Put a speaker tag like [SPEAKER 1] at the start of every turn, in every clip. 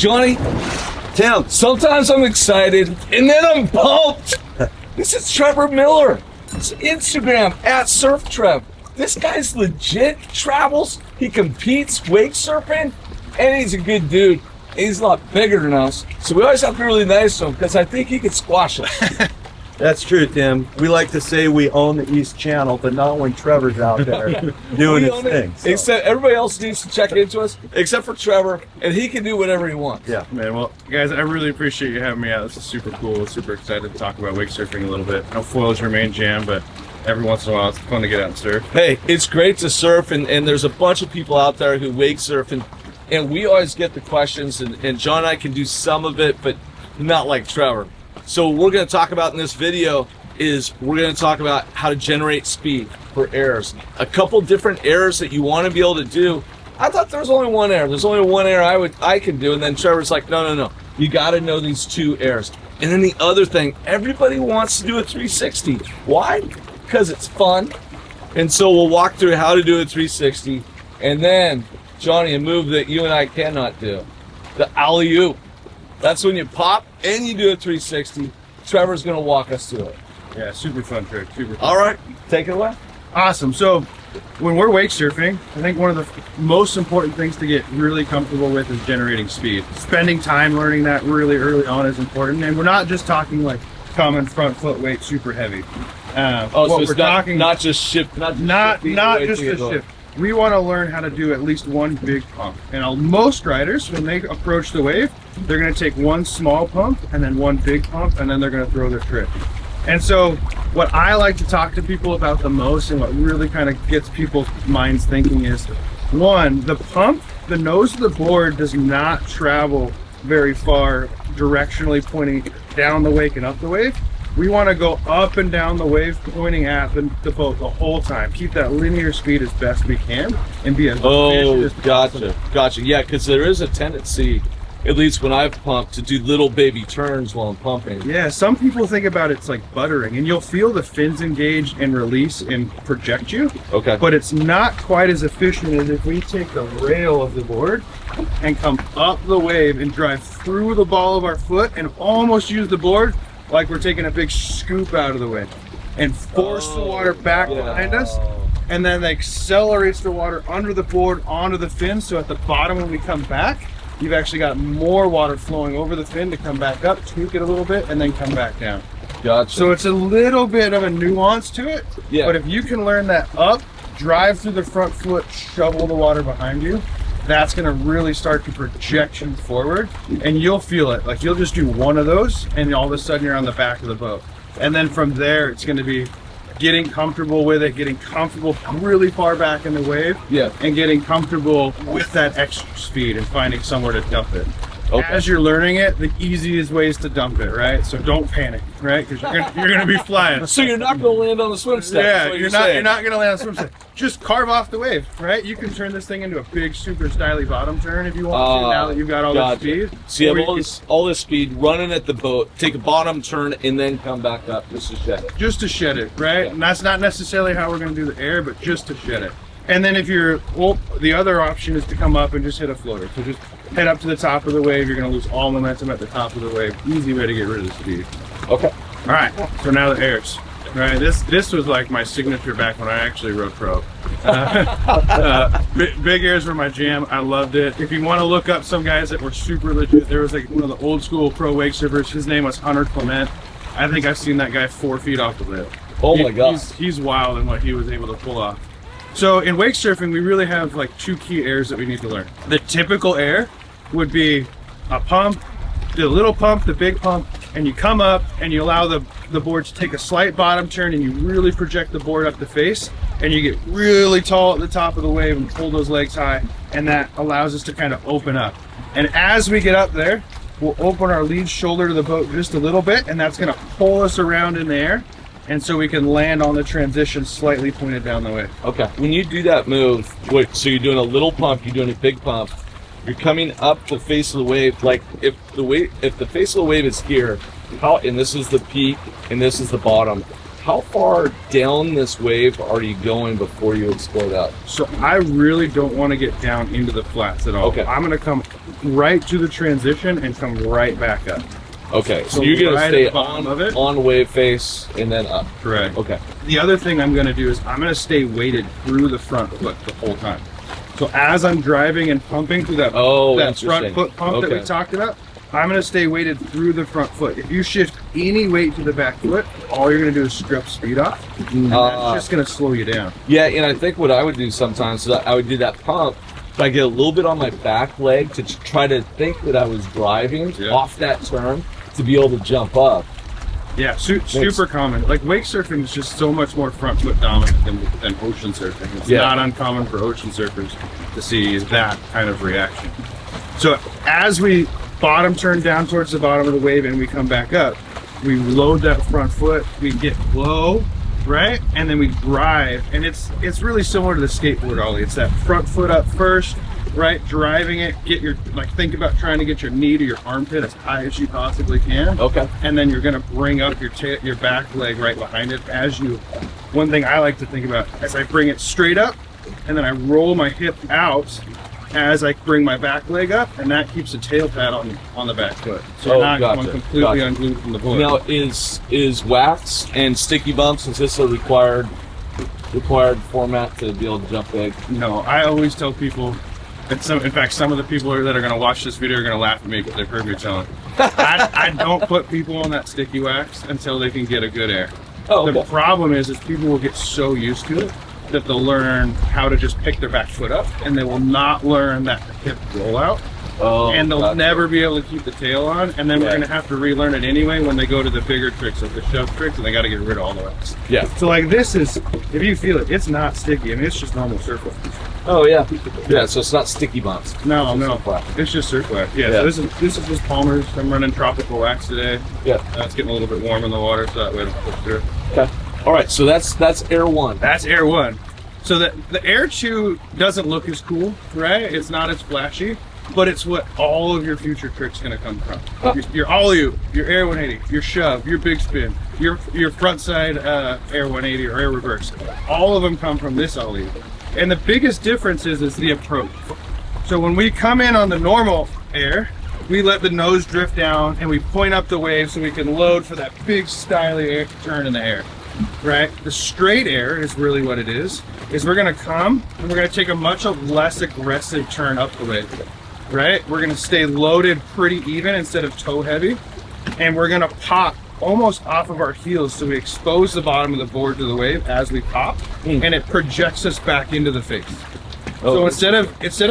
[SPEAKER 1] Johnny,
[SPEAKER 2] Tim,
[SPEAKER 1] sometimes I'm excited and then I'm pumped. This is Trevor Miller. It's Instagram @SurfTrev. This guy's legit, travels, he competes wake surfing, and he's a good dude. He's a lot bigger than us, so we always have to be really nice to him because I think he could squash us.
[SPEAKER 2] that's true, Tim. We like to say we own the East Channel, but not when Trevor's out there doing his thing. So.
[SPEAKER 1] Except everybody else needs to check into us, except for Trevor, and he can do whatever he wants.
[SPEAKER 2] Yeah.
[SPEAKER 3] Man, well, guys, I really appreciate you having me out. This is super cool. Super excited to talk about wake surfing a little bit. I know foil is your main jam, but every once in a while it's fun to get out and surf.
[SPEAKER 1] Hey, it's great to surf, and there's a bunch of people out there who wake surf, and we always get the questions, and John and I can do some of it, but not like Trevor. So what we're going to talk about in this video is we're going to talk about how to generate speed for airs. A couple different airs that you want to be able to do. I thought there was only one air. There's only one air I can do, and then Trevor's like, no. You got to know these two airs. And then the other thing, everybody wants to do a 360. Why? Because it's fun. And so we'll walk through how to do a 360, and then Johnny, a move that you and I cannot do, the alley-oop. That's when you pop and you do a 360. Trevor's gonna walk us through it.
[SPEAKER 3] Yeah, super fun trick. Super fun.
[SPEAKER 1] All right, take it away.
[SPEAKER 3] Awesome. So when we're wake surfing, I think one of the most important things to get really comfortable with is generating speed. Spending time learning that really early on is important. And we're not just talking like common front foot weight super heavy.
[SPEAKER 1] So we're talking not just shift, not
[SPEAKER 3] just a shift. We want to learn how to do at least one big pump. And most riders, when they approach the wave, they're going to take one small pump and then one big pump, and then they're going to throw their trick. And so what I like to talk to people about the most, and what really kind of gets people's minds thinking, is one, the pump, the nose of the board does not travel very far directionally pointing down the wake and up the wave. We want to go up and down the wave pointing at the boat the whole time. Keep that linear speed as best we can and be as efficient as possible.
[SPEAKER 1] Gotcha. Yeah, because there is a tendency, at least when I've pumped, to do little baby turns while I'm pumping.
[SPEAKER 3] Yeah, some people think about it's like buttering, and you'll feel the fins engage and release and project you.
[SPEAKER 1] Okay.
[SPEAKER 3] But it's not quite as efficient as if we take the rail of the board and come up the wave and drive through the ball of our foot and almost use the board like we're taking a big scoop out of the way and force the water back behind us, and then that accelerates the water under the board onto the fin, so at the bottom when we come back, you've actually got more water flowing over the fin to come back up, tweak it a little bit, and then come back down.
[SPEAKER 1] Gotcha.
[SPEAKER 3] So it's a little bit of a nuance to it, but if you can learn that up, drive through the front foot, shovel the water behind you, that's going to really start to project you forward, and you'll feel it. Like, you'll just do one of those and all of a sudden you're on the back of the boat. And then from there, it's going to be getting comfortable with it, getting comfortable really far back in the wave, and getting comfortable with that extra speed and finding somewhere to dump it. Okay. As you're learning it, the easiest way is to dump it, right? So don't panic, right? Because you're gonna be flying.
[SPEAKER 1] So you're not gonna land on the swim step.
[SPEAKER 3] Yeah, you're not gonna land on the swim step. Just carve off the wave, right? You can turn this thing into a big, super styly bottom turn if you want to. Now that you've got all this speed.
[SPEAKER 1] So you have all this speed running at the boat. Take a bottom turn and then come back up just to shed it.
[SPEAKER 3] Just to shed it, right? Yeah. And that's not necessarily how we're gonna do the air, but just to shed it. And then if you're, the other option is to come up and just hit a floater. So just head up to the top of the wave. You're going to lose all momentum at the top of the wave. Easy way to get rid of the speed.
[SPEAKER 1] Okay.
[SPEAKER 3] All right. So now the airs. Right. This was like my signature back when I actually rode pro. Big airs were my jam. I loved it. If you want to look up some guys that were super legit, there was like one of the old school pro wake surfers. His name was Hunter Clement. I think I've seen that guy 4 feet off the lip.
[SPEAKER 1] Oh my God.
[SPEAKER 3] He's wild in what he was able to pull off. So in wake surfing, we really have like 2 key airs that we need to learn. The typical air would be a pump, the little pump, the big pump, and you come up and you allow the board to take a slight bottom turn, and you really project the board up the face, and you get really tall at the top of the wave and pull those legs high, and that allows us to kind of open up. And as we get up there, we'll open our lead shoulder to the boat just a little bit, and that's going to pull us around in the air. And so we can land on the transition slightly pointed down the way.
[SPEAKER 1] Okay. When you do that move, so you're doing a little pump, you're doing a big pump, you're coming up the face of the wave. Like if the face of the wave is here, and this is the peak and this is the bottom, how far down this wave are you going before you explode out?
[SPEAKER 3] So I really don't want to get down into the flats at all.
[SPEAKER 1] Okay.
[SPEAKER 3] I'm going to come right to the transition and come right back up.
[SPEAKER 1] Okay, so
[SPEAKER 3] So
[SPEAKER 1] you're gonna
[SPEAKER 3] right
[SPEAKER 1] stay
[SPEAKER 3] at the bottom of it?
[SPEAKER 1] on wave face and then up.
[SPEAKER 3] Correct.
[SPEAKER 1] Okay.
[SPEAKER 3] The other thing I'm going to do is I'm going to stay weighted through the front foot the whole time. So as I'm driving and pumping through that,
[SPEAKER 1] Oh,
[SPEAKER 3] that
[SPEAKER 1] interesting.
[SPEAKER 3] front foot pump that we
[SPEAKER 1] Okay.
[SPEAKER 3] talked about, I'm going to stay weighted through the front foot. If you shift any weight to the back foot, all you're going to do is strip speed off. And that's just going to slow you down.
[SPEAKER 1] Yeah, and I think what I would do sometimes is I would do that pump, but I get a little bit on my back leg to try to think that I was driving off that turn to be able to jump up.
[SPEAKER 3] Yeah, super common. Like wake surfing is just so much more front foot dominant than ocean surfing. It's not uncommon for ocean surfers to see that kind of reaction. So as we bottom turn down towards the bottom of the wave and we come back up, we load that front foot, we get low, right? And then we drive, and it's really similar to the skateboard ollie. It's that front foot up first, right? Driving it, think about trying to get your knee to your armpit as high as you possibly can.
[SPEAKER 1] Okay.
[SPEAKER 3] And then you're gonna bring up your back leg right behind it as you. One thing I like to think about as I bring it straight up, and then I roll my hip out as I bring my back leg up, and that keeps the tail pad on the back foot. So you're not going completely unglued from the board.
[SPEAKER 1] Now, is wax and sticky bumps, is this a required format to be able to jump big?
[SPEAKER 3] No, I always tell people, in fact, some of the people that are going to watch this video are going to laugh at me because they've heard me tell them. I don't put people on that sticky wax until they can get a good air.
[SPEAKER 1] Oh, okay.
[SPEAKER 3] The problem is people will get so used to it that they'll learn how to just pick their back foot up, and they will not learn that hip rollout.
[SPEAKER 1] Oh,
[SPEAKER 3] and they'll never be able to keep the tail on, and then we're going to have to relearn it anyway when they go to the bigger tricks, like the shove tricks, and they got to get rid of all the wax.
[SPEAKER 1] Yeah.
[SPEAKER 3] So like this is, if you feel it, it's not sticky. I mean, it's just normal surf wax.
[SPEAKER 1] Oh yeah. Yeah. So it's not sticky bumps.
[SPEAKER 3] No,
[SPEAKER 1] It's
[SPEAKER 3] it's just surf wax. Yeah. So this is just Palmer's. I'm running tropical wax today.
[SPEAKER 1] Yeah.
[SPEAKER 3] It's getting a little bit warm in the water, so that way it'll push through.
[SPEAKER 1] Okay. All right. So that's air one.
[SPEAKER 3] That's air one. So the air two doesn't look as cool, right? It's not as flashy, but it's what all of your future tricks gonna come from. Your ollie, your air 180, your shove, your big spin, your front side air 180 or air reverse. All of them come from this ollie. And the biggest difference is the approach. So when we come in on the normal air, we let the nose drift down and we point up the wave so we can load for that big styly air turn in the air. Right? The straight air is really what it is we're gonna come and we're gonna take a much less aggressive turn up the wave. Right? We're gonna stay loaded pretty even instead of toe heavy, and we're gonna pop almost off of our heels so we expose the bottom of the board to the wave as we pop, and it projects us back into the face. So instead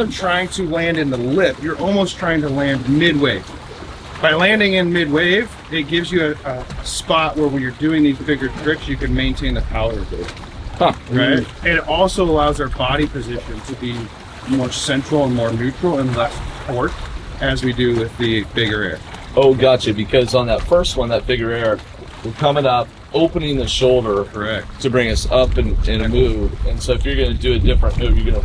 [SPEAKER 3] of trying to land in the lip, you're almost trying to land mid-wave. By landing in mid-wave, it gives you a spot where when you're doing these bigger tricks, you can maintain the power of it. Right? And it also allows our body position to be more central and more neutral and less port, as we do with the bigger air.
[SPEAKER 1] Oh, gotcha. Because on that first one, that bigger air, we're coming up, opening the shoulder,
[SPEAKER 3] correct,
[SPEAKER 1] to bring us up and move. And so if you're going to do a different move, you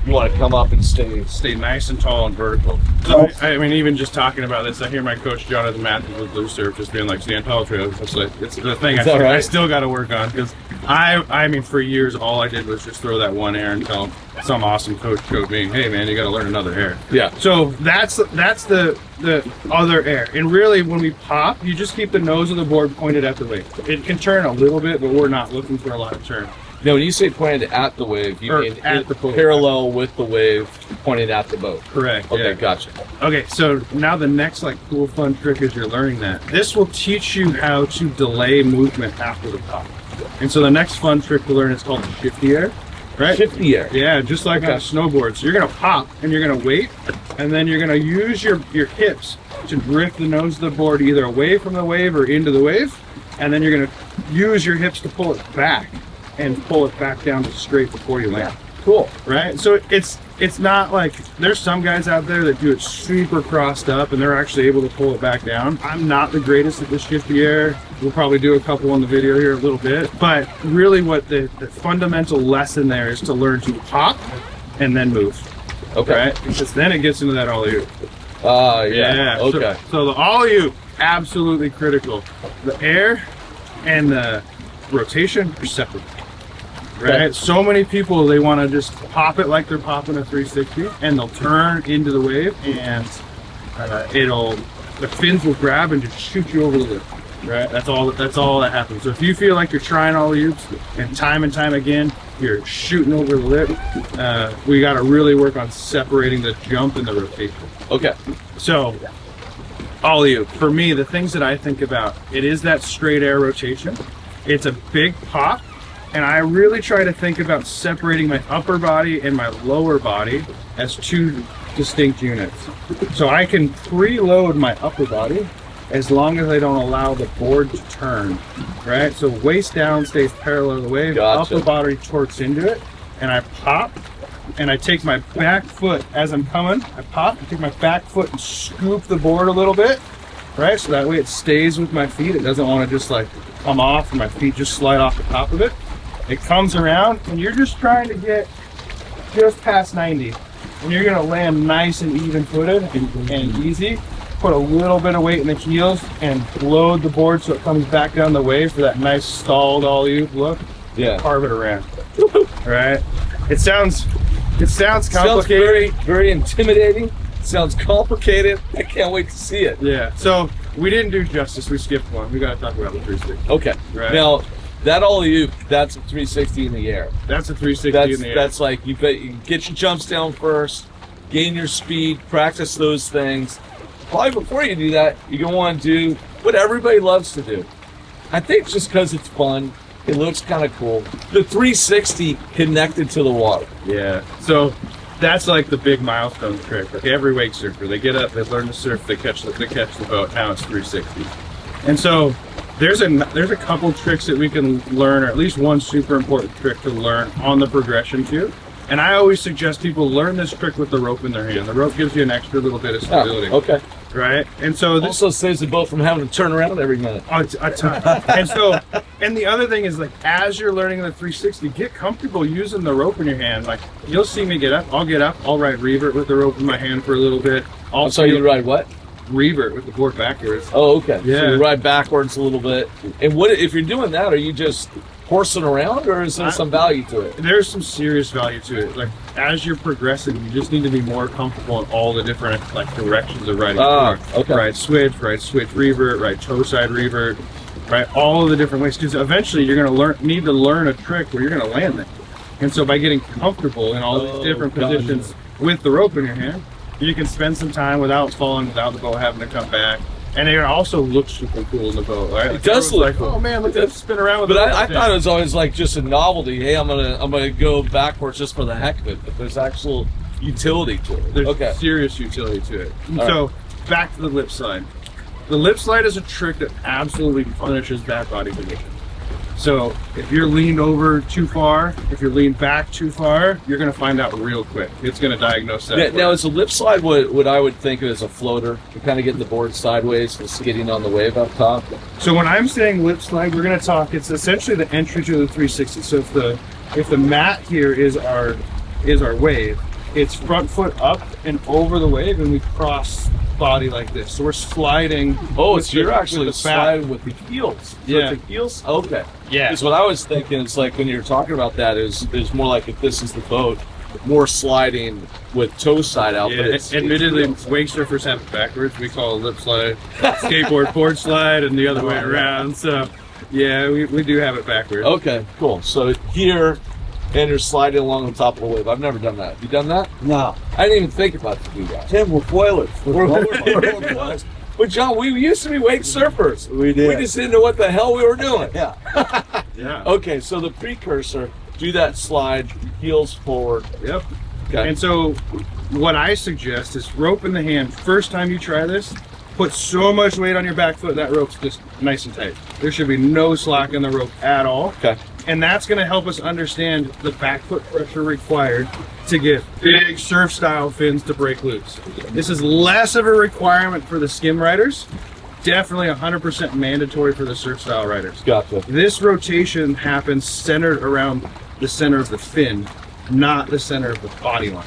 [SPEAKER 1] want to come up and stay
[SPEAKER 3] nice and tall and vertical. So, I mean, even just talking about this, I hear my coach Jonathan Matthews with Blue Surf just being like, stand tall, trail. It's like, it's the thing I still got to work on, because I mean, for years, all I did was just throw that one air until some awesome coach showed me, hey man, you got to learn another air.
[SPEAKER 1] Yeah.
[SPEAKER 3] So that's the other air. And really, when we pop, you just keep the nose of the board pointed at the wave. It can turn a little bit, but we're not looking for a lot of turn.
[SPEAKER 1] Now, when you say pointed at the wave, you mean
[SPEAKER 3] at the boat,
[SPEAKER 1] parallel with the wave, pointed at the boat.
[SPEAKER 3] Correct.
[SPEAKER 1] Okay,
[SPEAKER 3] yeah.
[SPEAKER 1] gotcha.
[SPEAKER 3] Okay, so now the next cool fun trick is you're learning that. This will teach you how to delay movement after the pop. And so the next fun trick to learn is called the shifty air. Right?
[SPEAKER 1] Shifty air.
[SPEAKER 3] Yeah, just like on a snowboard. So you're gonna pop and you're gonna wait, and then you're gonna use your hips to drift the nose of the board either away from the wave or into the wave, and then you're gonna use your hips to pull it back and pull it back down to straight before you land.
[SPEAKER 1] Cool.
[SPEAKER 3] Right? So it's not like, there's some guys out there that do it super crossed up and they're actually able to pull it back down. I'm not the greatest at the shifty air. We'll probably do a couple on the video here a little bit, but really what the fundamental lesson there is to learn to pop and then move.
[SPEAKER 1] Okay.
[SPEAKER 3] Right? Because then it gets into that ollie-oop.
[SPEAKER 1] Yeah. Okay.
[SPEAKER 3] So the ollie-oop, absolutely critical. The air and the rotation or separate. Right?
[SPEAKER 1] Okay.
[SPEAKER 3] So many people, they want to just pop it like they're popping a 360, and they'll turn into the wave, and the fins will grab and just shoot you over the lip. Right? That's all that happens. So if you feel like you're trying all the oops and time again, you're shooting over the lip, we got to really work on separating the jump and the rotation.
[SPEAKER 1] Okay.
[SPEAKER 3] So, ollie-oop, for me, the things that I think about, it is that straight air rotation. It's a big pop, and I really try to think about separating my upper body and my lower body as two distinct units. So I can preload my upper body as long as I don't allow the board to turn, right? So waist down stays parallel to the wave,
[SPEAKER 1] Gotcha.
[SPEAKER 3] upper body torques into it, and I pop, and I take my back foot as I'm coming, I pop, I take my back foot and scoop the board a little bit, right? So that way it stays with my feet. It doesn't want to just like come off and my feet just slide off the top of it. It comes around, and you're just trying to get just past 90. And you're gonna land nice and even footed and easy. Put a little bit of weight in the heels and load the board so it comes back down the wave for that nice stalled ollie-oop look.
[SPEAKER 1] Yeah.
[SPEAKER 3] Carve it around. Right? It sounds
[SPEAKER 1] Sounds
[SPEAKER 3] complicated.
[SPEAKER 1] very, very intimidating. Sounds complicated. I can't wait to see it.
[SPEAKER 3] Yeah. So we didn't do justice. We skipped one. We got to talk about the 360.
[SPEAKER 1] Okay.
[SPEAKER 3] Right.
[SPEAKER 1] Now, that ollie-oop, that's a 360 in the air.
[SPEAKER 3] That's a 360 in the air.
[SPEAKER 1] That's like you get your jumps down first, gain your speed, practice those things. Probably before you do that, you're gonna want to do what everybody loves to do. I think just because it's fun, it looks kind of cool. The 360 connected to the water.
[SPEAKER 3] Yeah. So that's like the big milestone trick. Like every wake surfer, they get up, they learn to surf, they catch the boat. Now it's 360. And so there's a couple tricks that we can learn, or at least one super important trick to learn on the progression too. And I always suggest people learn this trick with the rope in their hand. The rope gives you an extra little bit of stability.
[SPEAKER 1] Oh, okay.
[SPEAKER 3] Right? And so this
[SPEAKER 1] Also saves the boat from having to turn around every minute.
[SPEAKER 3] a ton. And the other thing is, like, as you're learning the 360, get comfortable using the rope in your hand. Like, you'll see me get up. I'll get up. I'll ride revert with the rope in my hand for a little bit.
[SPEAKER 1] I'm sorry, you ride what?
[SPEAKER 3] Revert with the board backwards.
[SPEAKER 1] Oh, okay.
[SPEAKER 3] Yeah.
[SPEAKER 1] So you ride backwards a little bit. And what if you're doing that? Are you just horsing around, or is there some value to it?
[SPEAKER 3] There's some serious value to it. Like, as you're progressing, you just need to be more comfortable in all the different like directions of riding.
[SPEAKER 1] Okay.
[SPEAKER 3] Ride switch, revert, ride toe side revert, right? All of the different ways. Because eventually you're gonna need to learn a trick where you're gonna land it. And so by getting comfortable in all these different positions with the rope in your hand, you can spend some time without falling, without the boat having to come back. And it also looks super cool in the boat, right?
[SPEAKER 1] It does look cool.
[SPEAKER 3] Oh man, look at that spin around with
[SPEAKER 1] But
[SPEAKER 3] the
[SPEAKER 1] I thought it was always like just a novelty. Hey, I'm gonna go backwards just for the heck of it. But there's actual utility to it.
[SPEAKER 3] There's serious utility to it.
[SPEAKER 1] All
[SPEAKER 3] So back to the lip slide. The lip slide is a trick that absolutely punishes back body position. So if you're leaned over too far, if you're leaned back too far, you're gonna find out real quick. It's gonna diagnose that.
[SPEAKER 1] Now, is a lip slide what I would think of as a floater? You're kind of getting the board sideways and skidding on the wave up top.
[SPEAKER 3] So when I'm saying lip slide, we're gonna talk, it's essentially the entry to the 360. So if the mat here is our wave, it's front foot up and over the wave, and we cross body like this. So we're sliding.
[SPEAKER 1] Oh,
[SPEAKER 3] with
[SPEAKER 1] so you're
[SPEAKER 3] the-
[SPEAKER 1] actually
[SPEAKER 3] with the back.
[SPEAKER 1] sliding with the heels. So
[SPEAKER 3] Yeah.
[SPEAKER 1] it's the heels? Okay.
[SPEAKER 3] Yeah.
[SPEAKER 1] Because what I was thinking is like when you're talking about that is more like if this is the boat, more sliding with toe side out.
[SPEAKER 3] Yeah,
[SPEAKER 1] But it's
[SPEAKER 3] admittedly,
[SPEAKER 1] heels.
[SPEAKER 3] wake surfers have it backwards. We call it lip slide, skateboard board slide, and the other way around. So, yeah, we do have it backwards.
[SPEAKER 1] Okay, cool. So here, and you're sliding along the top of the wave. I've never done that. You done that?
[SPEAKER 2] No.
[SPEAKER 1] I didn't even think about to do that.
[SPEAKER 2] Tim, we're foilers.
[SPEAKER 1] But John, we used to be wake surfers.
[SPEAKER 2] We did.
[SPEAKER 1] We just didn't know what the hell we were doing.
[SPEAKER 2] Yeah.
[SPEAKER 3] Yeah.
[SPEAKER 1] Okay, so the precursor, do that slide, heels forward.
[SPEAKER 3] Yep.
[SPEAKER 1] Okay.
[SPEAKER 3] And so, what I suggest is rope in the hand. First time you try this, put so much weight on your back foot that rope's just nice and tight. There should be no slack in the rope at all.
[SPEAKER 1] Okay.
[SPEAKER 3] And that's going to help us understand the back foot pressure required to get big surf style fins to break loose. This is less of a requirement for the skim riders, definitely 100% mandatory for the surf style riders.
[SPEAKER 1] Gotcha.
[SPEAKER 3] This rotation happens centered around the center of the fin, not the center of the body line.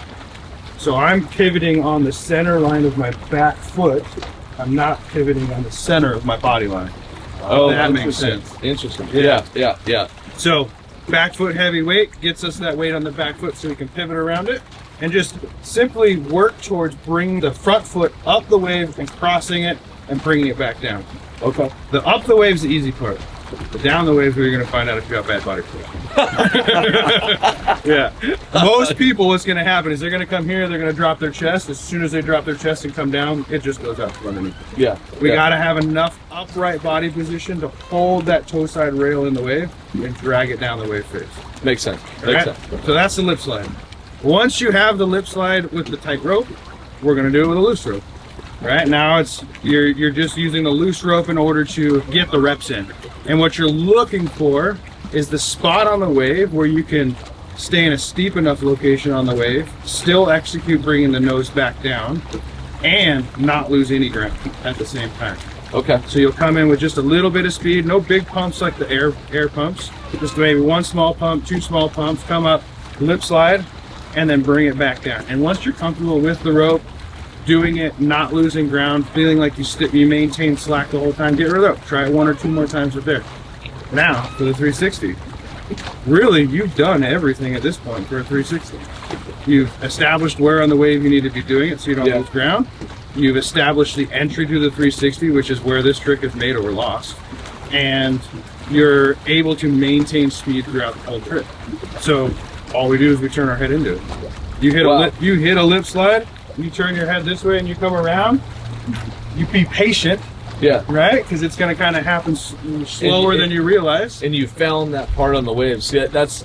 [SPEAKER 3] So I'm pivoting on the center line of my back foot. I'm not pivoting on the center of my body line.
[SPEAKER 1] Oh,
[SPEAKER 3] that makes
[SPEAKER 1] interesting.
[SPEAKER 3] sense.
[SPEAKER 1] Interesting. Yeah.
[SPEAKER 3] So back foot heavy weight gets us that weight on the back foot so we can pivot around it and just simply work towards bringing the front foot up the wave and crossing it and bringing it back down.
[SPEAKER 1] Okay.
[SPEAKER 3] The up the wave is the easy part. The down the wave is where you're going to find out if you have bad body position. Yeah. Most people, what's going to happen is they're going to come here, they're going to drop their chest. As soon as they drop their chest and come down, it just goes out from underneath.
[SPEAKER 1] Yeah.
[SPEAKER 3] We got to have enough upright body position to hold that toe side rail in the wave and drag it down the wave face.
[SPEAKER 1] Makes sense.
[SPEAKER 3] Right? So that's the lip slide. Once you have the lip slide with the tight rope, we're going to do it with a loose rope. Right now, you're just using the loose rope in order to get the reps in. And what you're looking for is the spot on the wave where you can stay in a steep enough location on the wave, still execute bringing the nose back down, and not lose any ground at the same time.
[SPEAKER 1] Okay.
[SPEAKER 3] So you'll come in with just a little bit of speed, no big pumps like the air pumps, just maybe one small pump, two small pumps, come up, lip slide, and then bring it back down. And once you're comfortable with the rope, doing it, not losing ground, feeling like you maintain slack the whole time, get rid of the rope. Try it one or two more times with there. Now, for the 360. Really, you've done everything at this point for a 360. You've established where on the wave you need to be doing it so you don't lose ground. You've established the entry to the 360, which is where this trick is made or lost. And you're able to maintain speed throughout the whole trip. So all we do is we turn our head into it. You hit a lip slide, you turn your head this way and you come around, you be patient, right? Because it's going to kind of happen slower than you realize.
[SPEAKER 1] And you found that part on the wave. See, it's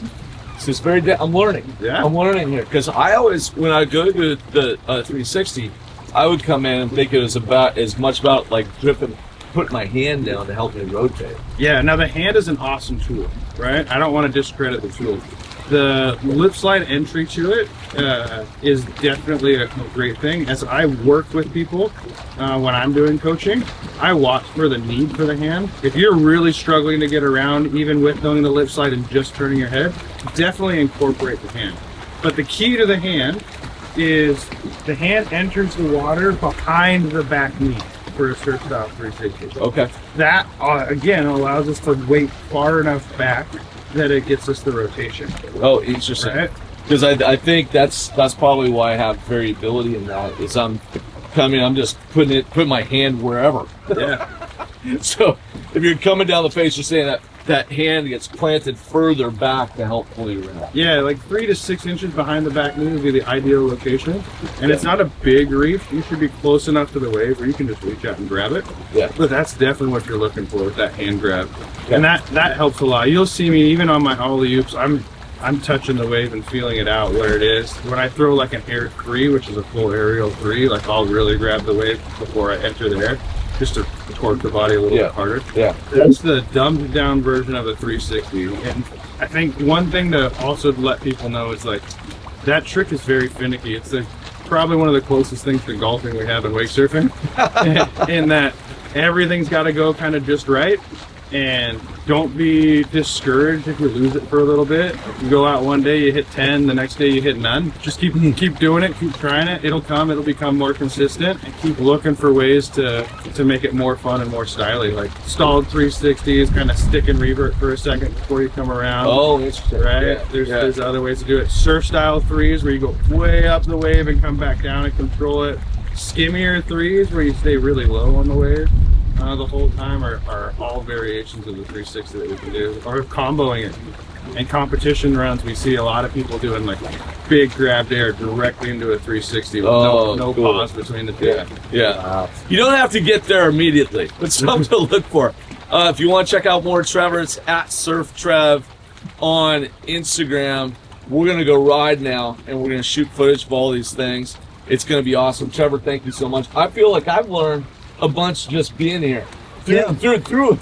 [SPEAKER 1] very, I'm learning.
[SPEAKER 3] Yeah.
[SPEAKER 1] I'm learning here. Because I always, when I go to the 360, I would come in and think it was about as much about like putting my hand down to help me rotate.
[SPEAKER 3] Yeah, now the hand is an awesome tool, right? I don't want to discredit the tool. The lip slide entry to it is definitely a great thing. As I work with people when I'm doing coaching, I watch for the need for the hand. If you're really struggling to get around, even with doing the lip slide and just turning your head, definitely incorporate the hand. But the key to the hand is the hand enters the water behind the back knee for a surf style 360.
[SPEAKER 1] Okay.
[SPEAKER 3] That, again, allows us to wait far enough back that it gets us the rotation.
[SPEAKER 1] Oh, interesting. Because I think that's probably why I have variability in that. Is I'm just putting my hand wherever.
[SPEAKER 3] Yeah.
[SPEAKER 1] So if you're coming down the face, you're saying that hand gets planted further back to help pull you around.
[SPEAKER 3] Yeah, like 3 to 6 inches behind the back knee would be the ideal location. And it's not a big reef. You should be close enough to the wave where you can just reach out and grab it.
[SPEAKER 1] Yeah.
[SPEAKER 3] But that's definitely what you're looking for with that hand grab. Yeah. And that helps a lot. You'll see me even on my alley-oops, I'm touching the wave and feeling it out where it is. When I throw like an air 3, which is a full aerial 3, like I'll really grab the wave before I enter the air, just to torque the body a little bit harder. Yeah. That's the dumbed down version of a 360. And I think one thing to also let people know is like, that trick is very finicky. It's probably one of the closest things to golfing we have in wake surfing. In that everything's got to go kind of just right. And don't be discouraged if you lose it for a little bit. You go out one day, you hit 10, the next day you hit none. Just keep doing it, keep trying it. It'll become more consistent, and keep looking for ways to make it more fun and more stylish. Like stalled 360s, kind of stick and revert for a second before you come around.
[SPEAKER 1] Oh, interesting.
[SPEAKER 3] Right?
[SPEAKER 1] Yeah.
[SPEAKER 3] There's other ways to do it. Surf style 3s where you go way up the wave and come back down and control it. Skimmier 3s where you stay really low on the wave the whole time are all variations of the 360 that we can do, or comboing it. In competition runs, we see a lot of people doing like big grabbed air directly into a 360 with no cool pause between the two.
[SPEAKER 1] Yeah. Wow. You don't have to get there immediately, but something to look for. If you want to check out more Trevor, it's at SurfTrev on Instagram. We're going to go ride now, and we're going to shoot footage of all these things. It's going to be awesome. Trevor, thank you so much. I feel like I've learned a bunch just being here. Through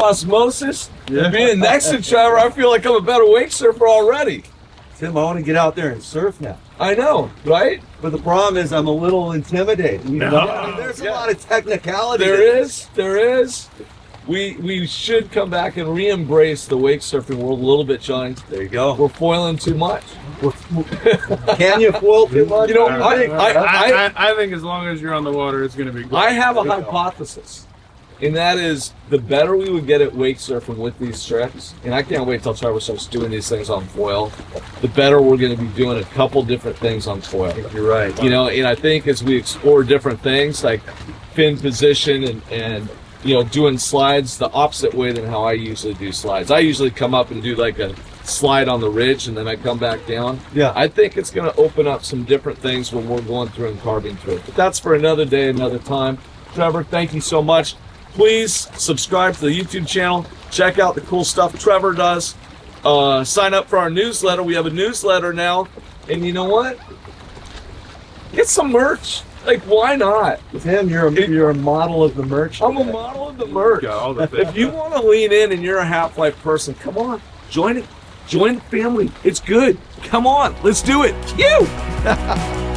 [SPEAKER 1] osmosis, being next to Trevor, I feel like I'm a better wake surfer already.
[SPEAKER 2] Tim, I want to get out there and surf now.
[SPEAKER 1] I know, right?
[SPEAKER 2] But the problem is I'm a little intimidated. You know? I mean, there's a lot of technicality.
[SPEAKER 1] There is. We should come back and re-embrace the wake surfing world a little bit, Johnny.
[SPEAKER 2] There you go.
[SPEAKER 1] We're foiling too much.
[SPEAKER 2] Can you foil too much?
[SPEAKER 1] You know,
[SPEAKER 3] I think as long as you're on the water, it's going to be good.
[SPEAKER 1] I have a hypothesis. And that is, the better we would get at wake surfing with these tricks, and I can't wait till Trevor starts doing these things on foil, the better we're going to be doing a couple different things on foil.
[SPEAKER 2] You're right.
[SPEAKER 1] You know, and I think as we explore different things like fin position and you know, doing slides the opposite way than how I usually do slides. I usually come up and do like a slide on the ridge and then I come back down.
[SPEAKER 2] Yeah.
[SPEAKER 1] I think it's going to open up some different things when we're going through and carving through it. But that's for another day, another time. Trevor, thank you so much. Please subscribe to the YouTube channel. Check out the cool stuff Trevor does. Sign up for our newsletter. We have a newsletter now. And you know what? Get some merch. Like, why not?
[SPEAKER 2] Tim, you're a model of the merch.
[SPEAKER 1] I'm a model of the merch. If you want to lean in and you're a Half-Life person, come on. Join it. Join the family. It's good. Come on. Let's do it. Phew!